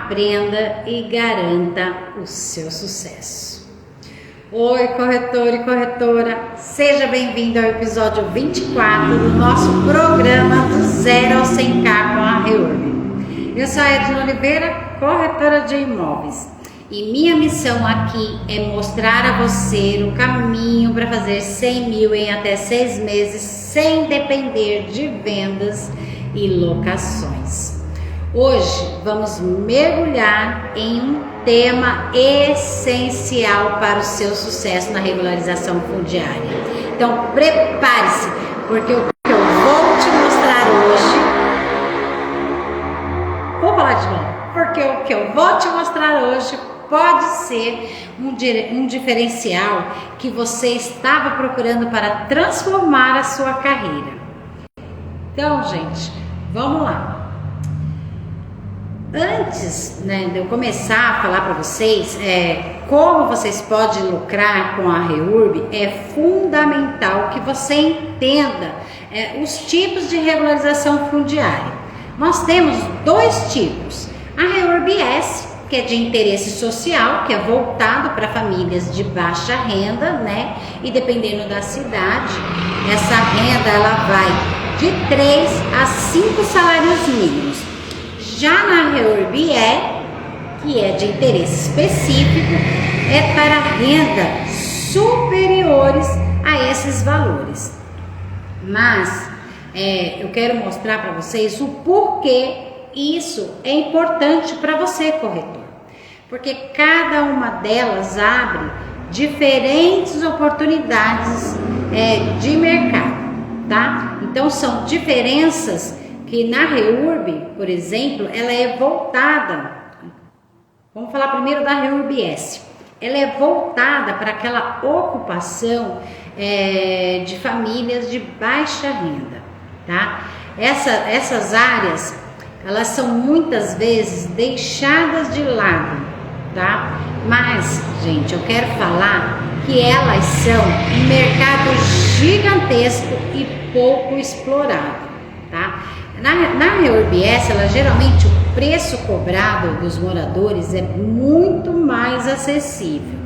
aprenda e garanta o seu sucesso. Oi, corretor e corretora, seja bem-vindo ao episódio 24 do nosso programa do 0 ao 100K com a REURB. Eu sou a Edna Oliveira, corretora de imóveis, e minha missão aqui é mostrar a você o caminho para fazer 100 mil em até 6 meses sem depender de vendas e locações. Hoje vamos mergulhar em um tema essencial para o seu sucesso na regularização fundiária. Então prepare-se, porque o que eu vou te mostrar hoje... Vou falar de novo. Porque o que eu vou te mostrar hoje pode ser um diferencial que você estava procurando para transformar a sua carreira. Então, gente, vamos lá. Antes, de eu começar a falar para vocês como vocês podem lucrar com a REURB, é fundamental que você entenda os tipos de regularização fundiária. Nós temos 2 tipos. A REURB-S, que é de interesse social, que é voltado para famílias de baixa renda, E dependendo da cidade, essa renda ela vai de 3 a 5 salários mínimos. Já na REURB-E, que é de interesse específico, é para rendas superiores a esses valores. Mas eu quero mostrar para vocês o porquê isso é importante para você, corretor. Porque cada uma delas abre diferentes oportunidades de mercado, tá? Então são diferenças que na REURB, por exemplo, ela é voltada, vamos falar primeiro da REURB-S, ela é voltada para aquela ocupação de famílias de baixa renda, tá? Essas áreas, elas são muitas vezes deixadas de lado, tá? Mas, gente, eu quero falar que elas são um mercado gigantesco e pouco explorado, tá? Na REURB-S, geralmente o preço cobrado dos moradores é muito mais acessível.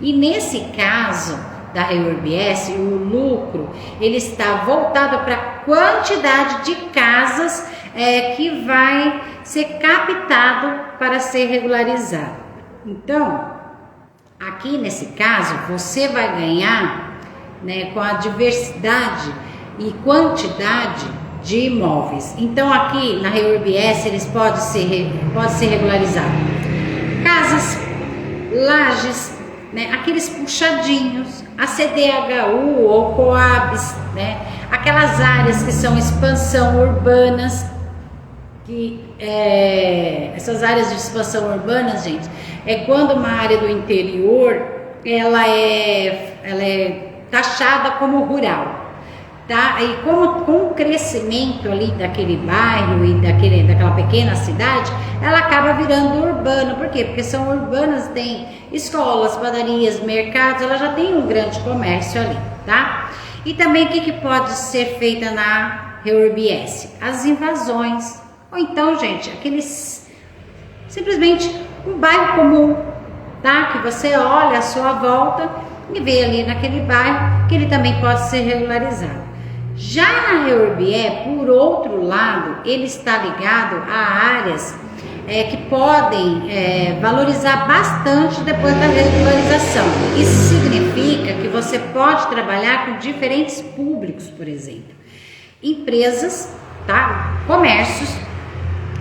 E nesse caso da REURB-S, o lucro ele está voltado para a quantidade de casas que vai ser captado para ser regularizado. Então, aqui nesse caso, você vai ganhar com a diversidade e quantidade de imóveis. Então aqui na REURB-S eles podem ser regularizados casas, lajes, aqueles puxadinhos, a CDHU ou Coabs, aquelas áreas que são expansão urbanas, essas áreas de expansão urbanas, gente, é quando uma área do interior ela é taxada como rural. Tá? E com o crescimento ali daquele bairro e daquela pequena cidade, ela acaba virando urbana. Por quê? Porque são urbanas, tem escolas, padarias, mercados, ela já tem um grande comércio ali, tá? E também o que pode ser feita na REURB-S? As invasões. Ou então, gente, simplesmente um bairro comum, tá? Que você olha à sua volta e vê ali naquele bairro que ele também pode ser regularizado. Já na REURB-E, por outro lado, ele está ligado a áreas que podem valorizar bastante depois da regularização. Isso significa que você pode trabalhar com diferentes públicos, por exemplo, empresas, tá? Comércios,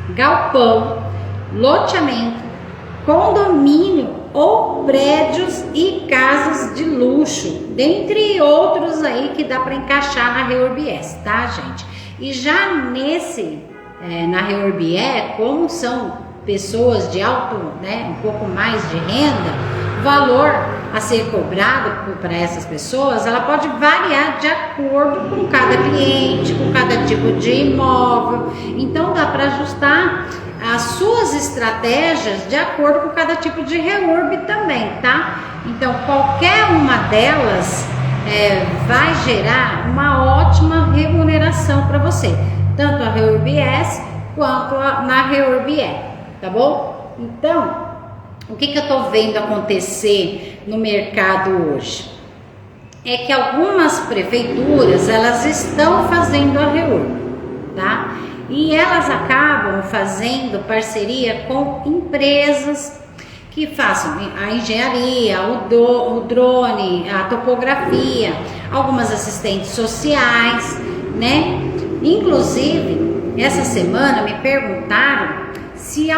galpão, loteamento, condomínio ou prédios e casas de luxo, dentre outros aí que dá para encaixar na REURB-S, tá, gente? E já na REURB-E, como são pessoas de alto, um pouco mais de renda, o valor a ser cobrado para essas pessoas, ela pode variar de acordo com cada cliente, com cada tipo de imóvel. Então dá para ajustar as suas estratégias de acordo com cada tipo de REURB também, tá? Então qualquer uma delas vai gerar uma ótima remuneração para você, tanto a REURB-S quanto na REURB-E, tá bom? Então, o que eu estou vendo acontecer no mercado hoje? É que algumas prefeituras, elas estão fazendo a REURB, tá? E elas acabam fazendo parceria com empresas que façam a engenharia, o drone, a topografia, algumas assistentes sociais, né? Inclusive, essa semana me perguntaram se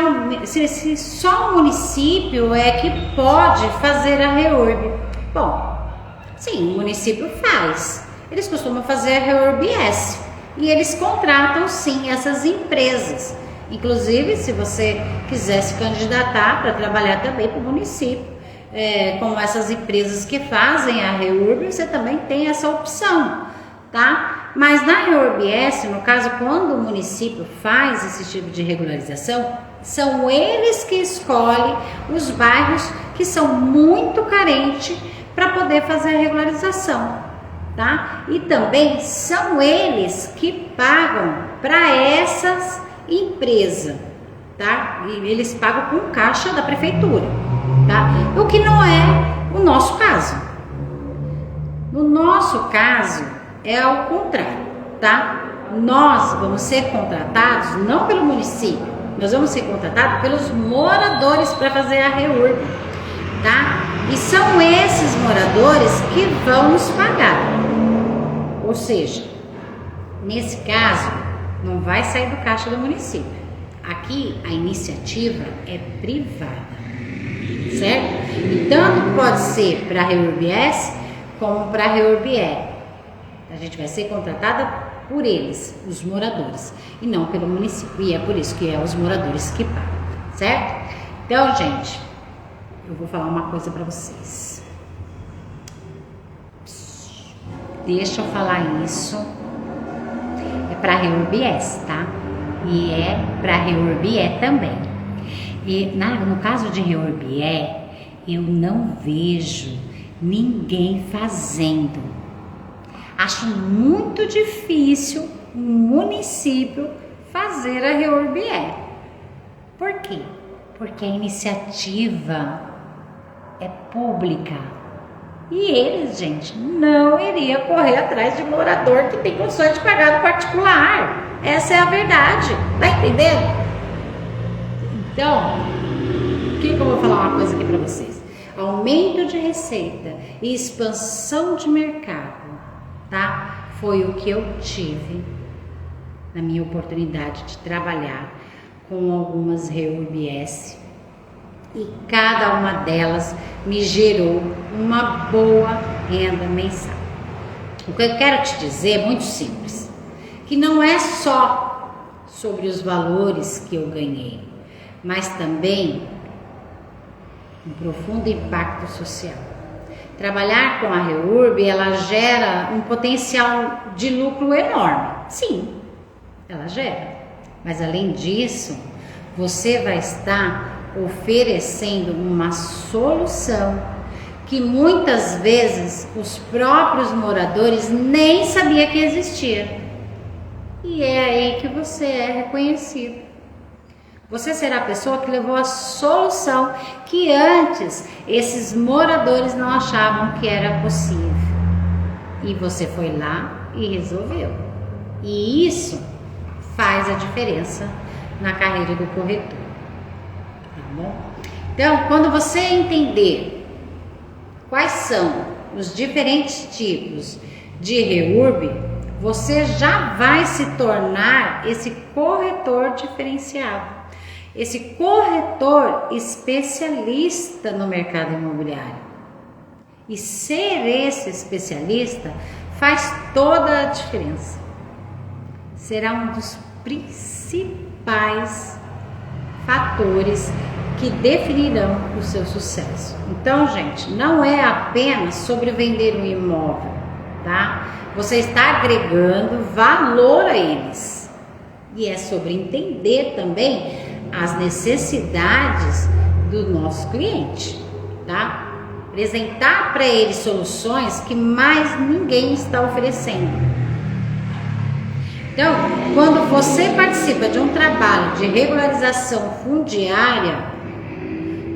só o município é que pode fazer a REURB. Bom, sim, o município faz. Eles costumam fazer a REURB-S e eles contratam sim essas empresas. Inclusive, se você quiser se candidatar para trabalhar também para o município, com essas empresas que fazem a REURB, você também tem essa opção, tá? Mas na REURB-S, no caso, quando o município faz esse tipo de regularização, são eles que escolhem os bairros que são muito carentes para poder fazer a regularização, tá? E também são eles que pagam para essas empresas, tá? E eles pagam com caixa da prefeitura, tá? O que não é o nosso caso. No nosso caso é ao contrário, tá? Nós vamos ser contratados não pelo município, nós vamos ser contratados pelos moradores para fazer a REURB, tá? E são esses moradores que vão nos pagar. Ou seja, nesse caso, não vai sair do caixa do município. Aqui a iniciativa é privada, certo? E tanto pode ser para a REURB-S como para a REURB-E. A gente vai ser contratada por eles, os moradores, e não pelo município. E é por isso que é os moradores que pagam, certo? Então, gente, eu vou falar uma coisa para vocês. Deixa eu falar isso. É para a REURB-S, tá? E é para a REURB-E também. E no caso de REURB-E, eu não vejo ninguém fazendo. Acho muito difícil um município fazer a REURB-E. Por quê? Porque a iniciativa é pública. E eles, gente, não iriam correr atrás de morador que tem condições de pagar no particular. Essa é a verdade. Tá entendendo? Então, o que eu vou falar uma coisa aqui para vocês? Aumento de receita e expansão de mercado, tá? Foi o que eu tive na minha oportunidade de trabalhar com algumas REURB-S. E cada uma delas me gerou uma boa renda mensal. O que eu quero te dizer é muito simples, que não é só sobre os valores que eu ganhei, mas também um profundo impacto social. Trabalhar com a REURB, ela gera um potencial de lucro enorme. Sim, ela gera. Mas além disso, você vai estar oferecendo uma solução que muitas vezes os próprios moradores nem sabiam que existia. E é aí que você é reconhecido. Você será a pessoa que levou a solução que antes esses moradores não achavam que era possível. E você foi lá e resolveu. E isso faz a diferença na carreira do corretor. Tá bom? Então, quando você entender quais são os diferentes tipos de REURB, você já vai se tornar esse corretor diferenciado, esse corretor especialista no mercado imobiliário. E ser esse especialista faz toda a diferença. Será um dos principais fatores que definirão o seu sucesso. Então, gente, não é apenas sobre vender um imóvel, tá? Você está agregando valor a eles. E é sobre entender também as necessidades do nosso cliente, tá? Apresentar para ele soluções que mais ninguém está oferecendo. Então, quando você participa de um trabalho de regularização fundiária,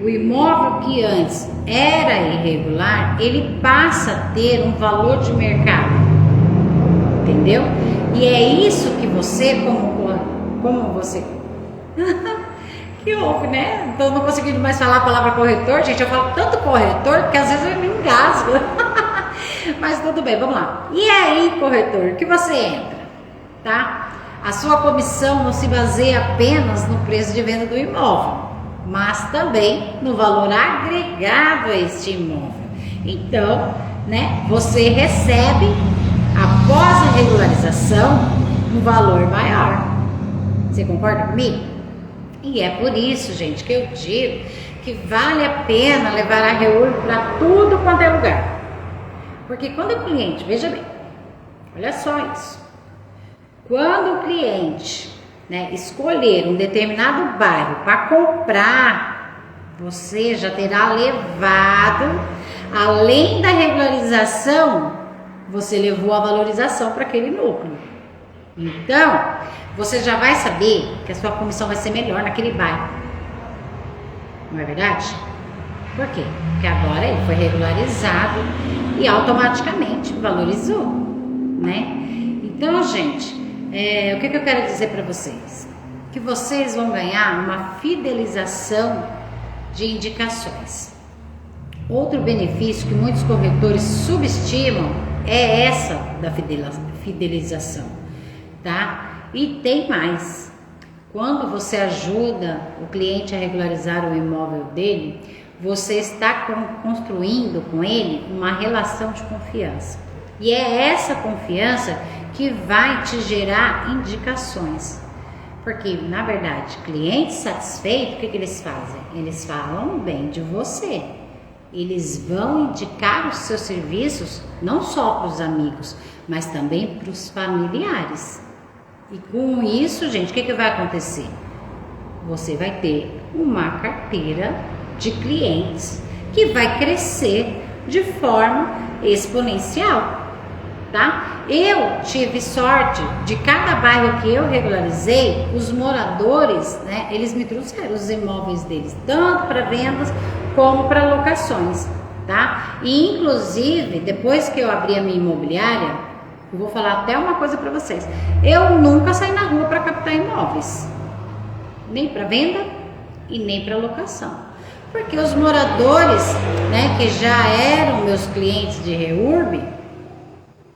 o imóvel que antes era irregular, ele passa a ter um valor de mercado, entendeu? E é isso que você, como você... que houve, né? Então não conseguindo mais falar a palavra corretor, gente, eu falo tanto corretor que às vezes eu me engasgo. Mas tudo bem, vamos lá. E aí, corretor, que você entra, tá? A sua comissão não se baseia apenas no preço de venda do imóvel, mas também no valor agregado a este imóvel. Então, né, você recebe, após a regularização, um valor maior. Você concorda comigo? E é por isso, gente, que eu digo que vale a pena levar a REURB para tudo quanto é lugar. Porque quando o cliente, veja bem, olha só isso. Quando o cliente, né, escolher um determinado bairro para comprar, você já terá levado, além da regularização, você levou a valorização para aquele núcleo. Então, você já vai saber que a sua comissão vai ser melhor naquele bairro. Não é verdade? Por quê? Porque agora ele foi regularizado e automaticamente valorizou, né? Então, gente, o que eu quero dizer para vocês? Que vocês vão ganhar uma fidelização de indicações. Outro benefício que muitos corretores subestimam é essa da fidelização, tá? E tem mais. Quando você ajuda o cliente a regularizar o imóvel dele, você está construindo com ele uma relação de confiança. E é essa confiança que vai te gerar indicações. Porque, na verdade, clientes satisfeitos, o que eles fazem? Eles falam bem de você. Eles vão indicar os seus serviços não só para os amigos, mas também para os familiares. E com isso, gente, o que vai acontecer? Você vai ter uma carteira de clientes que vai crescer de forma exponencial, tá? Eu tive sorte de cada bairro que eu regularizei, os moradores, né, eles me trouxeram os imóveis deles, tanto para vendas como para locações, tá? E inclusive, depois que eu abri a minha imobiliária, eu vou falar até uma coisa para vocês. Eu nunca saí na rua para captar imóveis, nem para venda e nem para locação, porque os moradores, né, que já eram meus clientes de REURB,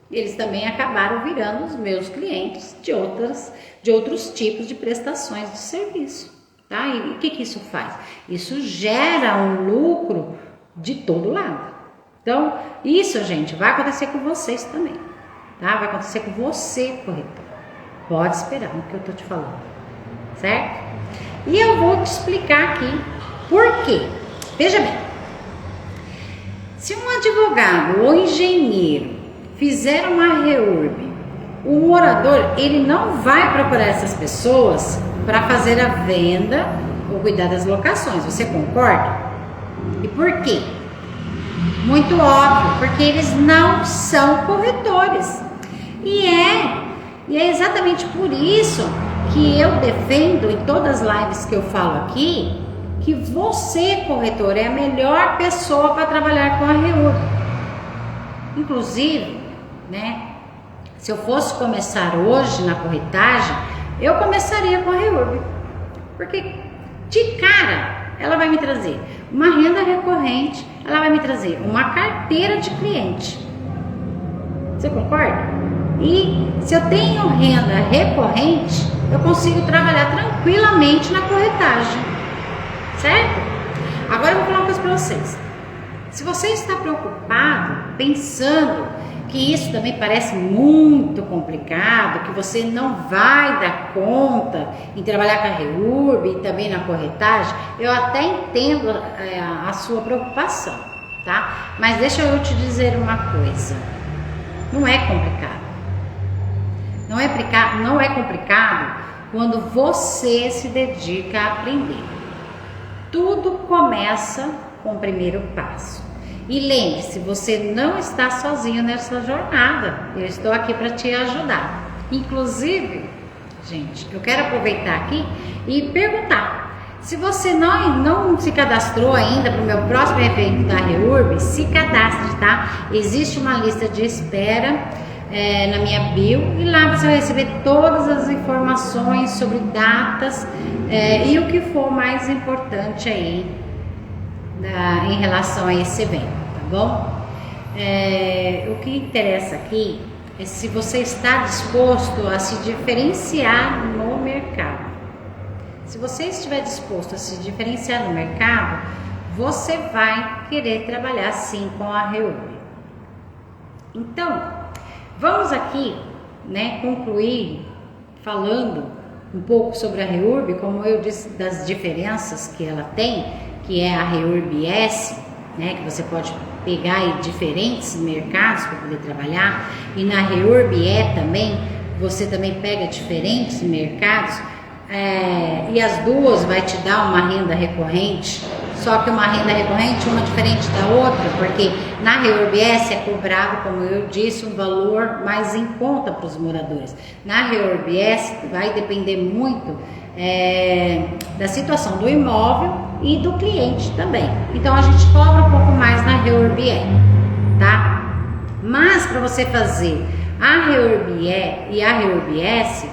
eles também acabaram virando os meus clientes de outros tipos de prestações de serviço, tá? E o que isso faz? Isso gera um lucro de todo lado. Então, isso, gente, vai acontecer com vocês também. Tá? Vai acontecer com você, corretor. Pode esperar no que eu tô te falando, certo? E eu vou te explicar aqui por quê. Veja bem, se um advogado ou engenheiro fizer uma REURB, o morador, ele não vai procurar essas pessoas para fazer a venda ou cuidar das locações. Você concorda? E por quê? Muito óbvio, porque eles não são corretores. E é exatamente por isso que eu defendo em todas as lives que eu falo aqui, que você, corretor, é a melhor pessoa para trabalhar com a REURB. Inclusive, né, se eu fosse começar hoje na corretagem, eu começaria com a REURB. Porque de cara ela vai me trazer uma renda recorrente, ela vai me trazer uma carteira de cliente. Você concorda? E se eu tenho renda recorrente, eu consigo trabalhar tranquilamente na corretagem, certo? Agora eu vou falar uma coisa para vocês. Se você está preocupado, pensando que isso também parece muito complicado, que você não vai dar conta em trabalhar com a REURB e também na corretagem, eu até entendo a sua preocupação, tá? Mas deixa eu te dizer uma coisa, não é complicado. Não é complicado quando você se dedica a aprender. Tudo começa com o primeiro passo. E lembre-se, você não está sozinho nessa jornada. Eu estou aqui para te ajudar. Inclusive, gente, eu quero aproveitar aqui e perguntar: Se você não se cadastrou ainda para o meu próximo evento da REURB, se cadastre, tá? Existe uma lista de espera na minha bio e lá você vai receber todas as informações sobre datas e o que for mais importante aí em relação a esse evento, tá bom? O que interessa aqui é se você está disposto a se diferenciar no mercado. Se você estiver disposto a se diferenciar no mercado, você vai querer trabalhar sim com a REURB. Então, vamos aqui, né, concluir falando um pouco sobre a REURB, como eu disse, das diferenças que ela tem, que é a REURB S, né, que você pode pegar em diferentes mercados para poder trabalhar, e na REURB E também, você também pega diferentes mercados, e as duas vai te dar uma renda recorrente, só que uma renda recorrente uma diferente da outra, porque na REURB S é cobrado, como eu disse, um valor mais em conta para os moradores. Na REURB S vai depender muito da situação do imóvel e do cliente também. Então a gente cobra um pouco mais na REURB E, tá? Mas para você fazer a REURB E e a REURB S,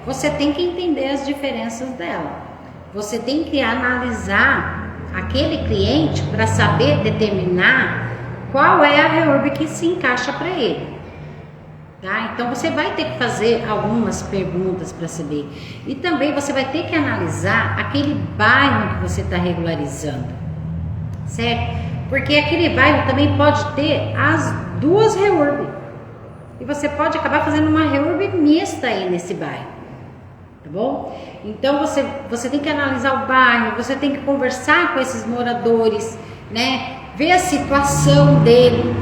você tem que entender as diferenças dela. Você tem que analisar aquele cliente para saber determinar qual é a REURB que se encaixa para ele. Tá? Então você vai ter que fazer algumas perguntas para saber. E também você vai ter que analisar aquele bairro que você está regularizando. Certo? Porque aquele bairro também pode ter as duas REURB. E você pode acabar fazendo uma REURB mista aí nesse bairro. Tá bom? Então você tem que analisar o bairro, você tem que conversar com esses moradores, né? Ver a situação dele,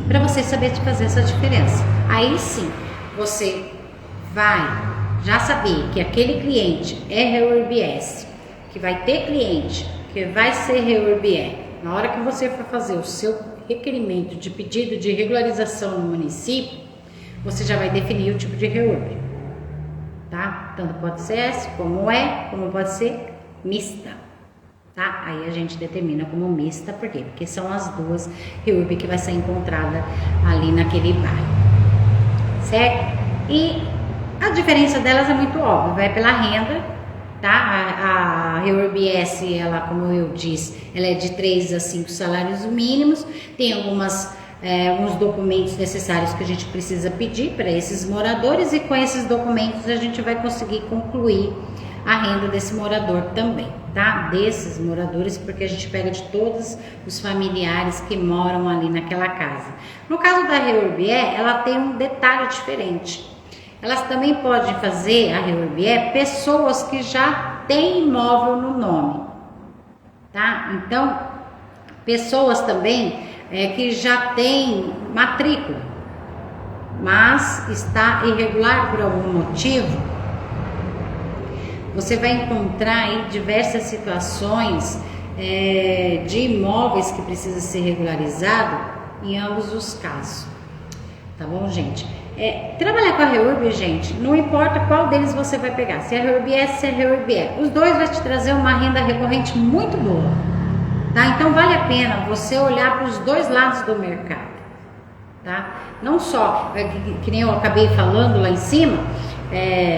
para você saber fazer essa diferença. Aí sim, você vai já saber que aquele cliente é REURB S, que vai ter cliente que vai ser REURB E. Na hora que você for fazer o seu requerimento de pedido de regularização no município, você já vai definir o tipo de REURB. Tá? Tanto pode ser S, como pode ser mista, tá? Aí a gente determina como mista, por quê? Porque são as duas REURB que vai ser encontrada ali naquele bairro, certo? E a diferença delas é muito óbvia, vai pela renda, tá? A REURB S, ela, como eu disse, ela é de 3 a 5 salários mínimos, tem alguns documentos necessários que a gente precisa pedir para esses moradores, e com esses documentos a gente vai conseguir concluir a renda desse morador também, tá? Desses moradores, porque a gente pega de todos os familiares que moram ali naquela casa. No caso da REURB E, ela tem um detalhe diferente. Elas também podem fazer a REURB E pessoas que já têm imóvel no nome, tá? Então, pessoas também que já tem matrícula, mas está irregular por algum motivo, você vai encontrar aí diversas situações de imóveis que precisa ser regularizado em ambos os casos, tá bom, gente? Trabalhar com a REURB, gente, não importa qual deles você vai pegar, se é REURB S, se é REURB E, os dois vai te trazer uma renda recorrente muito boa. Tá? Então vale a pena você olhar para os dois lados do mercado, tá? Não só, que nem eu acabei falando lá em cima,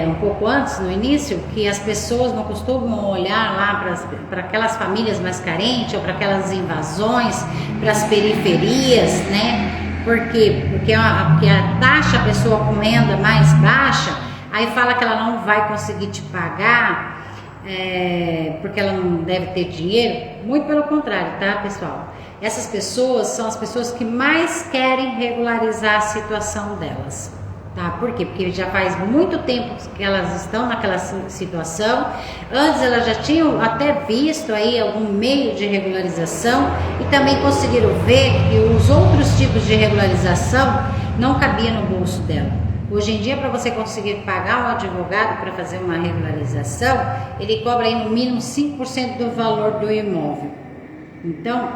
um pouco antes, no início, que as pessoas não costumam olhar lá para aquelas famílias mais carentes, ou para aquelas invasões, para as periferias, né? Por quê? Porque a taxa, a pessoa com renda mais baixa, aí fala que ela não vai conseguir te pagar, porque ela não deve ter dinheiro. Muito pelo contrário, tá, pessoal? Essas pessoas são as pessoas que mais querem regularizar a situação delas, tá? Por quê? Porque já faz muito tempo que elas estão naquela situação. Antes elas já tinham até visto aí algum meio de regularização e também conseguiram ver que os outros tipos de regularização não cabiam no bolso dela. Hoje em dia, para você conseguir pagar um advogado para fazer uma regularização, ele cobra aí no mínimo 5% do valor do imóvel. Então,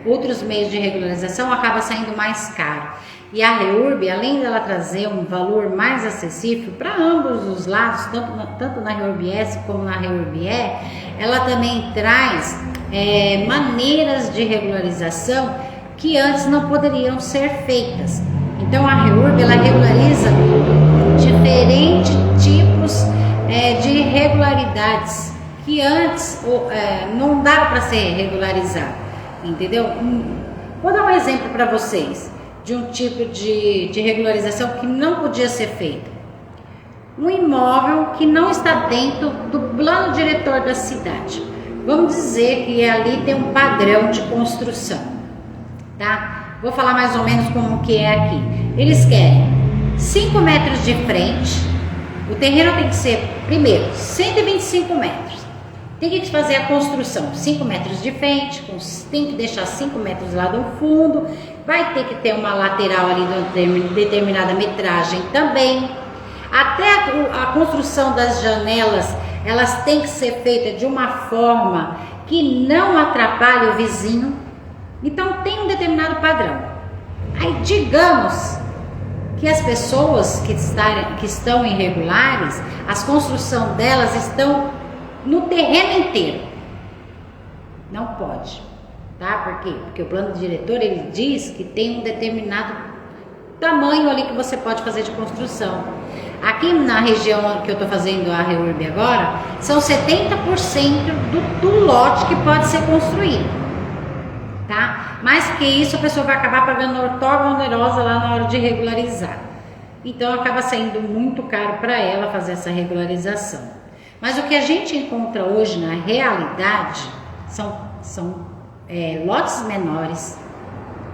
outros meios de regularização acaba saindo mais caro. E a REURB, além dela trazer um valor mais acessível para ambos os lados, tanto na REURB-S como na REURB-E, ela também traz maneiras de regularização que antes não poderiam ser feitas. Então a REURB, ela regulariza diferentes tipos de irregularidades que antes não dava para ser regularizado, entendeu? Vou dar um exemplo para vocês de um tipo de regularização que não podia ser feita. Um imóvel que não está dentro do plano diretor da cidade. Vamos dizer que ali tem um padrão de construção, tá? Vou falar mais ou menos como que é aqui. Eles querem 5 metros de frente, o terreno tem que ser, primeiro, 125 metros. Tem que fazer a construção 5 metros de frente, tem que deixar 5 metros lá do fundo, vai ter que ter uma lateral ali de determinada metragem também. Até a construção das janelas, elas têm que ser feitas de uma forma que não atrapalhe o vizinho. Então tem um determinado padrão. Aí digamos que as pessoas que estão irregulares, as construções delas estão no terreno inteiro. Não pode, tá? Por quê? Porque o plano diretor, ele diz que tem um determinado tamanho ali que você pode fazer de construção. Aqui na região que eu tô fazendo a REURB agora, são 70% do lote que pode ser construído, tá? Mais que isso, a pessoa vai acabar pagando outorga onerosa lá na hora de regularizar. Então acaba saindo muito caro para ela fazer essa regularização. Mas o que a gente encontra hoje na realidade são lotes menores,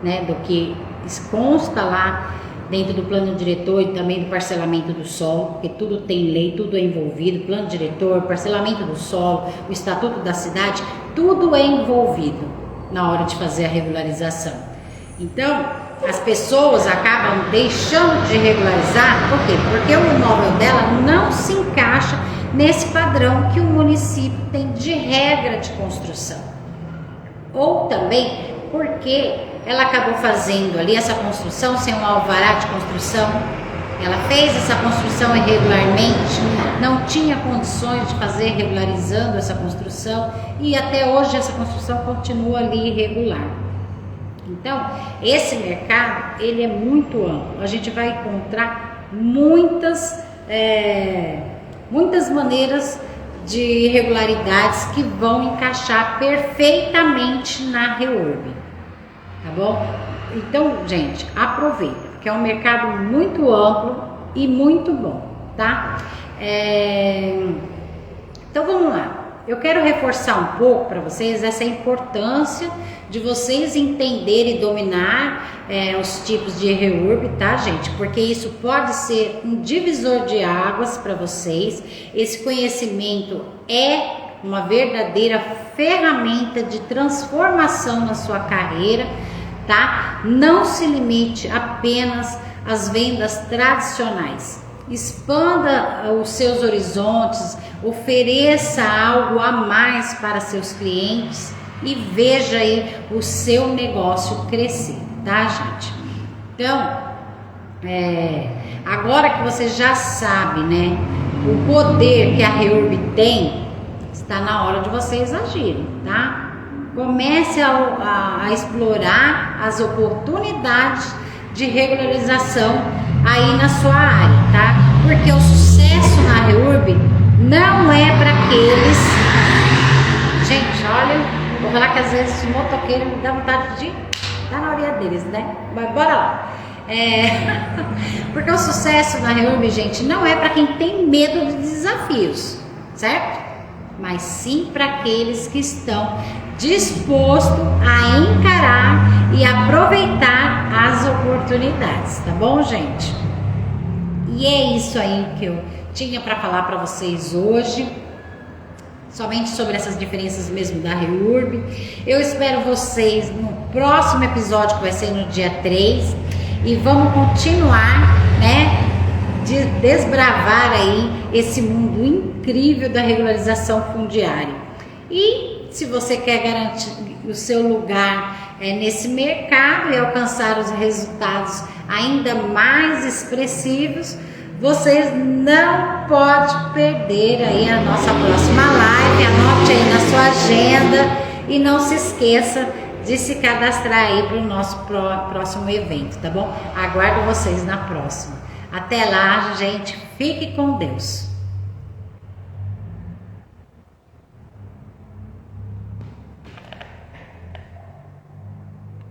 né, do que consta lá dentro do plano diretor e também do parcelamento do solo, porque tudo tem lei, tudo é envolvido, plano diretor, parcelamento do solo, o estatuto da cidade, tudo é envolvido na hora de fazer a regularização. Então, as pessoas acabam deixando de regularizar, por quê? Porque o imóvel dela não se encaixa nesse padrão que o município tem de regra de construção. Ou também porque ela acabou fazendo ali essa construção sem um alvará de construção, ela fez essa construção irregularmente, não tinha condições de fazer regularizando essa construção e até hoje essa construção continua ali irregular. Então, esse mercado, ele é muito amplo, a gente vai encontrar muitas maneiras de irregularidades que vão encaixar perfeitamente na REURB, tá bom? Então, gente, aproveita, porque é um mercado muito amplo e muito bom, tá? Então, vamos lá. Eu quero reforçar um pouco para vocês essa importância de vocês entenderem e dominar os tipos de REURB, tá, gente? Porque isso pode ser um divisor de águas para vocês. Esse conhecimento é uma verdadeira ferramenta de transformação na sua carreira, tá? Não se limite apenas às vendas tradicionais. Expanda os seus horizontes, ofereça algo a mais para seus clientes e veja aí o seu negócio crescer, tá, gente? Então, agora que você já sabe, né, o poder que a REURB tem, está na hora de vocês agirem, tá? Comece a explorar as oportunidades de regularização aí na sua área, tá? Porque o sucesso na REURB não é para aqueles... Gente, olha, vou falar que às vezes o motoqueiro me dá vontade de dar na orelha deles, né? Mas bora lá. Porque o sucesso na REURB, gente, não é para quem tem medo de desafios, certo? Mas sim para aqueles que estão dispostos a encarar e aproveitar as oportunidades, tá bom, gente? E é isso aí que eu tinha para falar para vocês hoje, somente sobre essas diferenças mesmo da REURB. Eu espero vocês no próximo episódio, que vai ser no dia 3, e vamos continuar, né, de desbravar aí esse mundo incrível da regularização fundiária. E se você quer garantir o seu lugar nesse mercado e alcançar os resultados ainda mais expressivos, vocês não podem perder aí a nossa próxima live. Anote aí na sua agenda e não se esqueça de se cadastrar aí para o nosso próximo evento, tá bom? Aguardo vocês na próxima. Até lá, gente. Fique com Deus.